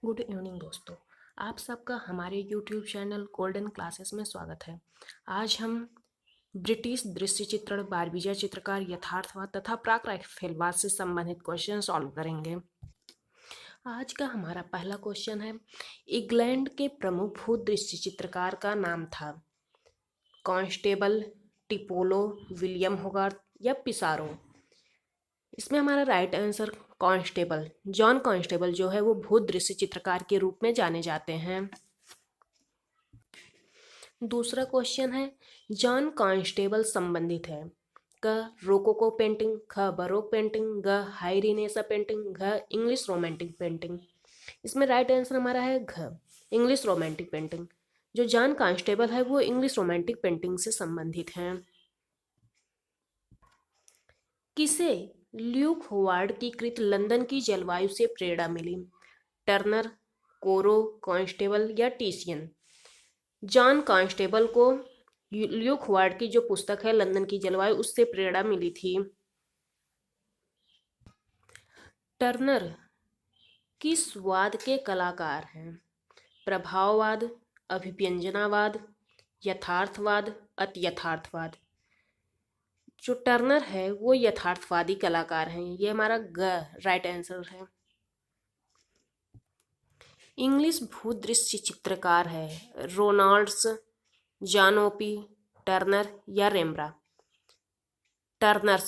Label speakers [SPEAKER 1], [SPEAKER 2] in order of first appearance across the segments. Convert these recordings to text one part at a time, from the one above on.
[SPEAKER 1] Good evening दोस्तों। आप सबका हमारे यूट्यूब चैनल गोल्डन क्लासेस में स्वागत है। आज हम ब्रिटिश दृश्य चित्रण, बारबीजा चित्रकार, यथार्थवाद तथा प्राक राइफलवाद से संबंधित क्वेश्चन सॉल्व करेंगे। आज का हमारा पहला क्वेश्चन है, इंग्लैंड के प्रमुख भू दृश्य चित्रकार का नाम था कांस्टेबल, टिपोलो, विलियम होगार्थ या पिसारो। इसमें हमारा right answer constable, John Constable जो है वो भूत दृश्य चित्रकार के रूप में जाने जाते हैं। दूसरा क्वेश्चन है, जॉन कांस्टेबल संबंधित है क रोकोको पेंटिंग, ख बरोक पेंटिंग, ग हाई रिनेसा पेंटिंग, घ इंग्लिश रोमांटिक पेंटिंग। इसमें राइट आंसर हमारा है घ इंग्लिश रोमांटिक पेंटिंग। जो जॉन कांस्टेबल है वो इंग्लिश रोमांटिक पेंटिंग से संबंधित हैं। किसे ल्यूक होवार्ड की कृत लंदन की जलवायु से प्रेरणा मिली? टर्नर, कोरो, कांस्टेबल या टीसियन। जॉन कांस्टेबल को ल्यूक होवार्ड की जो पुस्तक है लंदन की जलवायु, उससे प्रेरणा मिली थी। टर्नर किस वाद के कलाकार हैं? प्रभाववाद, अभिव्यंजनावाद, यथार्थवाद, अतियथार्थवाद। जो टर्नर है वो यथार्थवादी कलाकार हैं। ये हमारा राइट आंसर है। इंग्लिश भूदृश्य चित्रकार है रोनाल्ड्स, जानोपी, टर्नर या रेम्ब्रा। टर्नर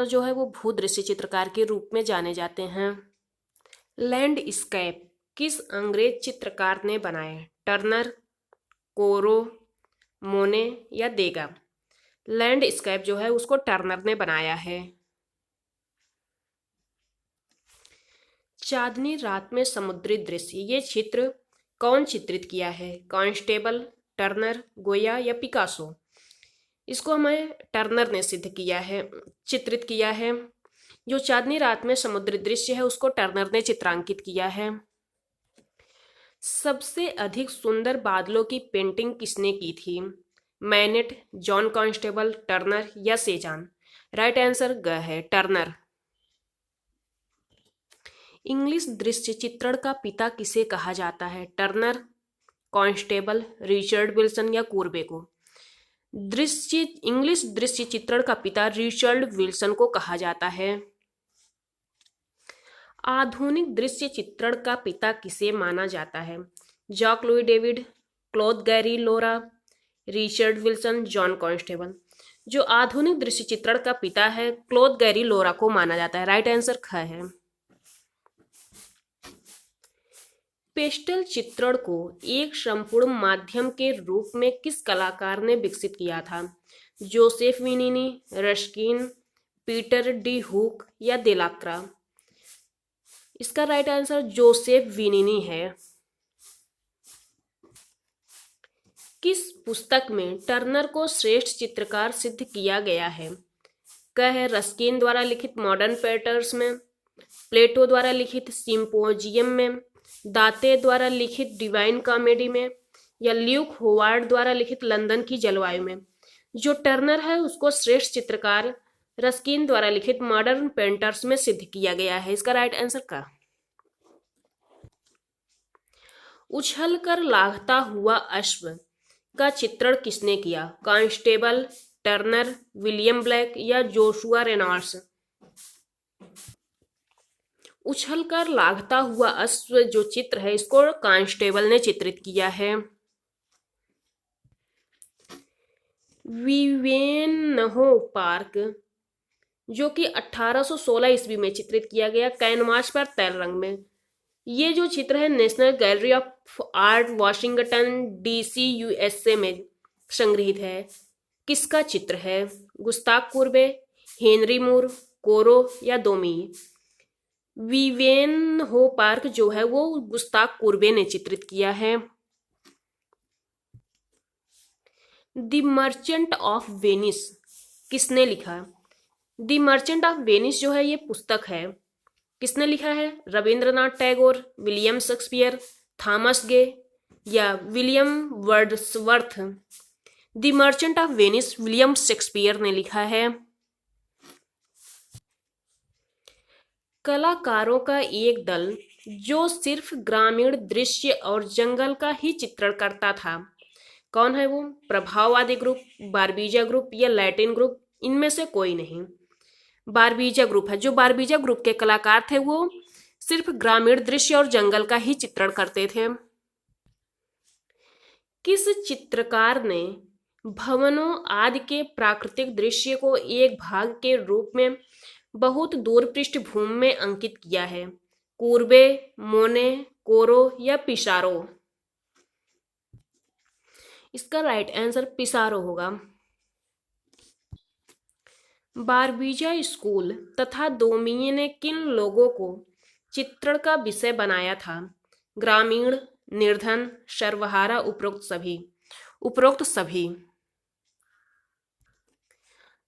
[SPEAKER 1] जो है वो भूदृश्य चित्रकार के रूप में जाने जाते हैं। लैंडस्केप किस अंग्रेज चित्रकार ने बनाए? टर्नर, कोरो, मोने या देगा। लैंडस्केप जो है उसको टर्नर ने बनाया है। चांदनी रात में समुद्री दृश्य, ये चित्र कौन चित्रित किया है? कांस्टेबल, टर्नर, गोया या पिकासो। इसको हमें टर्नर ने चित्रित किया है। जो चांदनी रात में समुद्री दृश्य है उसको टर्नर ने चित्रांकित किया है। सबसे अधिक सुंदर बादलों की पेंटिंग किसने की थी? मैनेट, जॉन कांस्टेबल, टर्नर या सेजान। राइट आंसर ग है टर्नर। इंग्लिश दृश्य चित्रण का पिता किसे कहा जाता है? टर्नर, कांस्टेबल, रिचर्ड विल्सन या कूर्बे को। इंग्लिश दृश्य चित्रण का पिता रिचर्ड विल्सन को कहा जाता है। आधुनिक दृश्य चित्रण का पिता किसे माना जाता है? Jacques Louis David, Claude Gellée Lorrain, Richard Wilson, John Constable. जो आधुनिक दृश्य चित्रण का पिता है क्लॉद गैरी लोरा को माना जाता है। राइट आंसर ख है। पेस्टल चित्रण को एक संपूर्ण माध्यम के रूप में किस कलाकार ने विकसित किया था? जोसेफ विनिनी, रस्किन, पीटर डी हुक या देलाक्रा। इसका राइट आंसर जोसेफ विनिनी है। किस पुस्तक में टर्नर को श्रेष्ठ चित्रकार सिद्ध किया गया है? क है रस्किन द्वारा लिखित मॉडर्न पैटर्स में, प्लेटो द्वारा लिखित सिम्पोजियम में, दाते द्वारा लिखित डिवाइन कॉमेडी में या ल्यूक होवार्ड द्वारा लिखित लंदन की जलवायु में। जो टर्नर है उसको श्रेष्ठ चित्रकार रस्किन द्वारा लिखित मॉडर्न पेंटर्स में सिद्ध किया गया है। इसका राइट आंसर का। उछलकर लाघता हुआ अश्व का चित्रण किसने किया? कांस्टेबल, टर्नर, विलियम ब्लैक या जोशुआ रेनॉल्ड्स। उछलकर लाघता हुआ अश्व जो चित्र है इसको कांस्टेबल ने चित्रित किया है। विवेनहो पार्क जो कि 1816 ईस्वी में चित्रित किया गया कैनवास पर तैल रंग में। ये जो चित्र है national gallery of art Washington DC USA में संग्रहित है। किसका चित्र है? गुस्ताव कुर्बे, हेनरी मूर, कोरो या दोमी। विवेनहो पार्क जो है वो गुस्ताव कुर्बे ने चित्रित किया है। द मर्चेंट ऑफ वेनिस किसने लिखा? द मर्चेंट ऑफ वेनिस जो है ये पुस्तक है, किसने लिखा है? Rabindranath Tagore, William Shakespeare, Thomas Gay या William Wordsworth. The Merchant of Venice William Shakespeare ने लिखा है। कलाकारों का एक दल जो सिर्फ ग्रामीण दृश्य और जंगल का ही चित्रण करता था। कौन है वो? प्रभाववादी ग्रुप, बारबीजा ग्रुप या लैटिन ग्रुप? इनमें से कोई नहीं। बारबीजा ग्रुप है। जो बारबीजा ग्रुप के कलाकार थे वो सिर्फ ग्रामीण दृश्य और जंगल का ही चित्रण करते थे। किस चित्रकार ने भवनों आदि के प्राकृतिक दृश्य को एक भाग के रूप में बहुत दूर पृष्ठभूमि में अंकित किया है? कूर्बे, मोने, कोरो या पिसारो? इसका राइट आंसर पिसारो होगा। बारबीजा स्कूल तथा दोमिये ने किन लोगों को चित्रण का विषय बनाया था? ग्रामीण, निर्धन, सर्वहारा, उपरोक्त सभी? उपरोक्त सभी।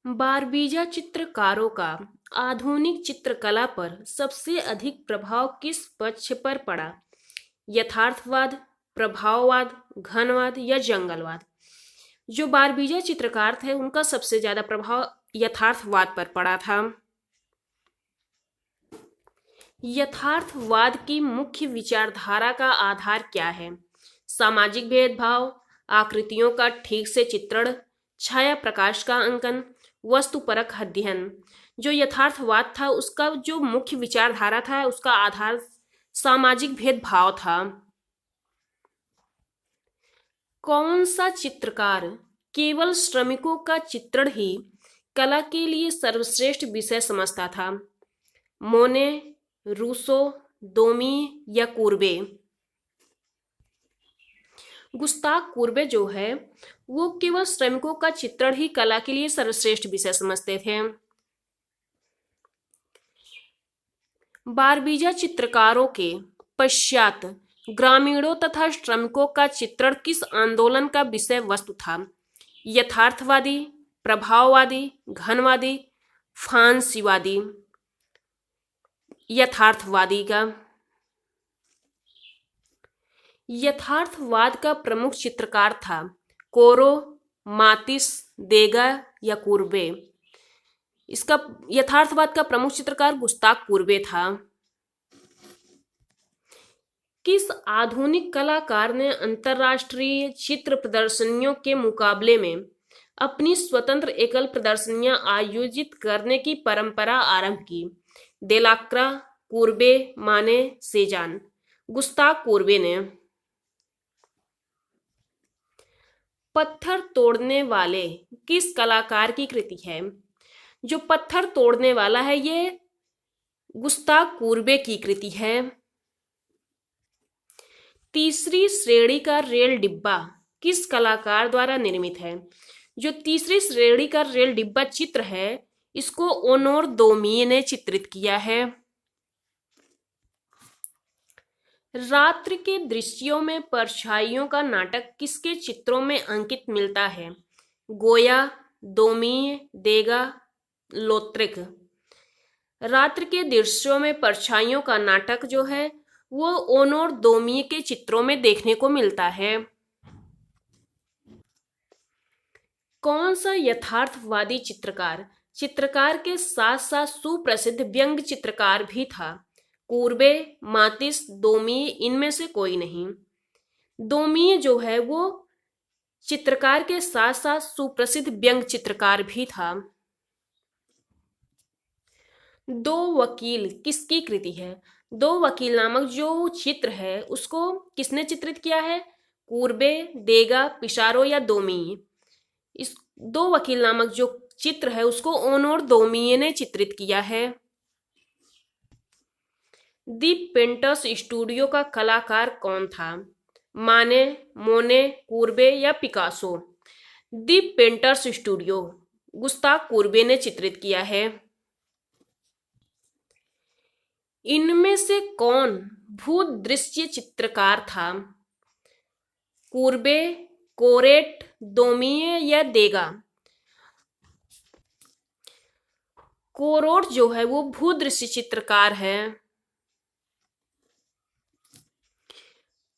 [SPEAKER 1] बारबीजा चित्रकारों का आधुनिक चित्रकला पर सबसे अधिक प्रभाव किस पक्ष पर पड़ा? यथार्थवाद, प्रभाववाद, घनवाद या जंगलवाद? जो बारबीजा चित्रकार थे उनका सबसे ज्यादा प्रभाव यथार्थवाद पर पड़ा था। यथार्थवाद की मुख्य विचारधारा का आधार क्या है? सामाजिक भेदभाव, आकृतियों का ठीक से चित्रण, छाया प्रकाश का अंकन, वस्तुपरक अध्ययन? जो यथार्थवाद था उसका जो मुख्य विचारधारा था उसका आधार सामाजिक भेदभाव था। कौन सा चित्रकार केवल श्रमिकों का चित्रण ही कला के लिए सर्वश्रेष्ठ विषय समझता था? मोने, रूसो, दोमी या कूर्बे? गुस्ताव कूर्बे जो है वो केवल श्रमिकों का चित्रण ही कला के लिए सर्वश्रेष्ठ विषय समझते थे। बारबीजा चित्रकारों के पश्चात ग्रामीणों तथा श्रमिकों का चित्रण किस आंदोलन का विषय वस्तु था? यथार्थवादी, प्रभाववादी, घनवादी, फांसीवादी? यथार्थवादी का। यथार्थवाद का प्रमुख चित्रकार था कोरो, मातिस, देगा या कूर्बे? इसका यथार्थवाद का प्रमुख चित्रकार गुस्ताव कूर्बे था। किस आधुनिक कलाकार ने अंतर्राष्ट्रीय चित्र प्रदर्शनियों के मुकाबले में अपनी स्वतंत्र एकल प्रदर्शनियां आयोजित करने की परंपरा आरंभ की? देलाक्रा, कूर्बे, माने, सेजान? गुस्ताव कूर्बे ने। पत्थर तोड़ने वाले किस कलाकार की कृति है? जो पत्थर तोड़ने वाला है ये गुस्ताव कूर्बे की कृति है। तीसरी श्रेणी का रेल डिब्बा किस कलाकार द्वारा निर्मित है? जो तीसरी श्रेणी का रेल डिब्बा चित्र है इसको ओनोर दोमिये ने चित्रित किया है। रात्रि के दृश्यों में परछाइयों का नाटक किसके चित्रों में अंकित मिलता है? गोया, दोमिये, देगा, लोत्रिक? रात्रि के दृश्यों में परछाइयों का नाटक जो है वो ओनोर दोमिये के चित्रों में देखने को मिलता है। कौन सा यथार्थवादी चित्रकार के साथ साथ सुप्रसिद्ध व्यंग्य चित्रकार भी था? कूर्बे, मातिस, दोमिये? इनमें से कोई नहीं। दोमिये जो है वो चित्रकार के साथ साथ सुप्रसिद्ध व्यंग्य चित्रकार भी था। दो वकील किसकी कृति है? दो वकील नामक जो चित्र है उसको किसने चित्रित किया है? कूर्बे, देगा, पिसारो या दोमिये? इस दो वकील नामक जो चित्र है उसको ओनोर दोमिये ने चित्रित किया है। दी पेंटर्स स्टूडियो का कलाकार कौन था? माने, मोने, कूर्बे या पिकासो? दी पेंटर्स स्टूडियो गुस्ताव कूर्बे ने चित्रित किया है। इनमें से कौन भूदृश्य चित्रकार था? कूर्बे, कोरेट, दोमिये या देगा? कोरोट जो है वो भूदृश्य चित्रकार है।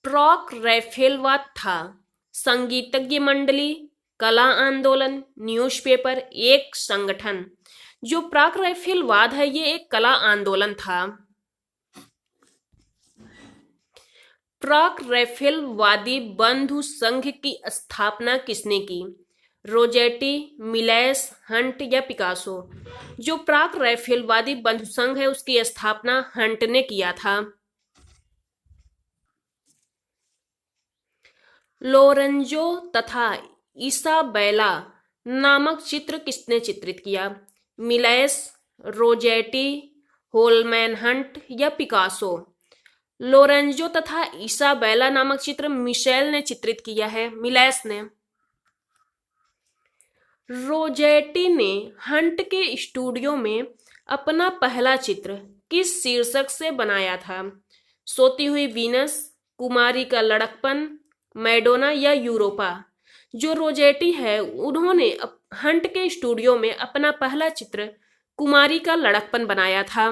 [SPEAKER 1] प्रॉक रैफेलवाद था संगीतज्ञ मंडली, कला आंदोलन, न्यूज़पेपर, एक संगठन? जो प्राक रैफेलवाद है ये एक कला आंदोलन था। प्राक रैफेलवादी बंधु संघ की स्थापना किसने की? रोजेटी, मिलेस, हंट या पिकासो? जो प्राक रैफेलवादी बंधु संघ है उसकी स्थापना हंट ने किया था। लोरेंजो तथा इसाबेला नामक चित्र किसने चित्रित किया? मिलेस, रोजेटी, होलमैन हंट या पिकासो? लोरेंजो तथा इसाबेला नामक चित्र मिशेल ने चित्रित किया है, मिलेस ने। रोजेटी ने हंट के स्टूडियो में अपना पहला चित्र किस शीर्षक से बनाया था? सोती हुई वीनस, कुमारी का लड़कपन, मैडोना या यूरोपा? जो रोजेटी है उन्होंने हंट के स्टूडियो में अपना पहला चित्र कुमारी का लड़कपन बनाया था।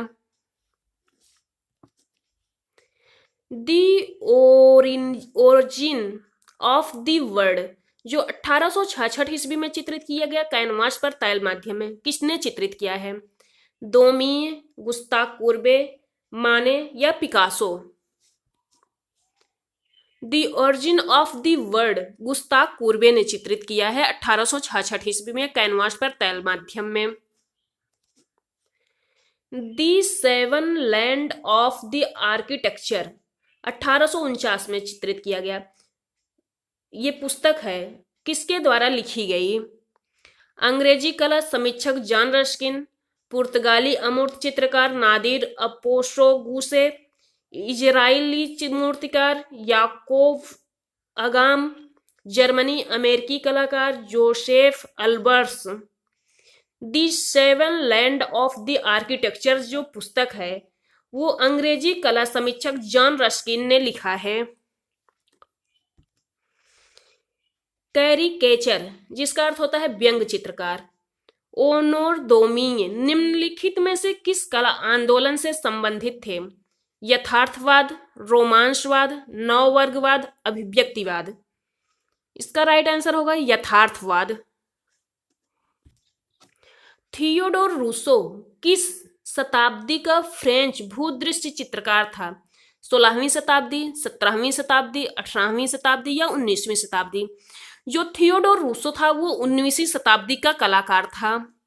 [SPEAKER 1] The origin of the world जो 1866 ईस्वी में चित्रित किया गया कैनवास पर तैल माध्यम में किसने चित्रित किया है? दोमी, गुस्ताव कुर्बे, माने या Picasso? The origin of the world Gustav कुर्बे ने चित्रित किया है 1866 ईस्वी में कैनवास पर तैल माध्यम में। दी Seven Lamp of the architecture 1849 में चित्रित किया गया। ये पुस्तक है किसके द्वारा लिखी गई? अंग्रेजी कला समीक्षक जॉन रस्किन, पुर्तगाली अमूर्त चित्रकार नादिर अपोसोगुसे, इजरायली मूर्तिकार याकोब अगाम, जर्मनी अमेरिकी कलाकार Josef Albers. The Seven Lamp of the Architecture जो पुस्तक है वो अंग्रेजी कला समीक्षक जॉन रस्किन ने लिखा है। कैरिकेचर जिसका अर्थ होता है व्यंग चित्रकार। ओनोर दोमिंग निम्नलिखित में से किस कला आंदोलन से संबंधित थे? यथार्थवाद, रोमांसवाद, नववर्गवाद, अभिव्यक्तिवाद? इसका राइट आंसर होगा यथार्थवाद। थियोडोर रूसो किस शताब्दी का फ्रेंच भूदृश्य चित्रकार था? 16वीं शताब्दी, 17वीं शताब्दी, 18वीं शताब्दी या 19वीं शताब्दी? जो थियोडोर रूसो था वो 19वीं शताब्दी का कलाकार था।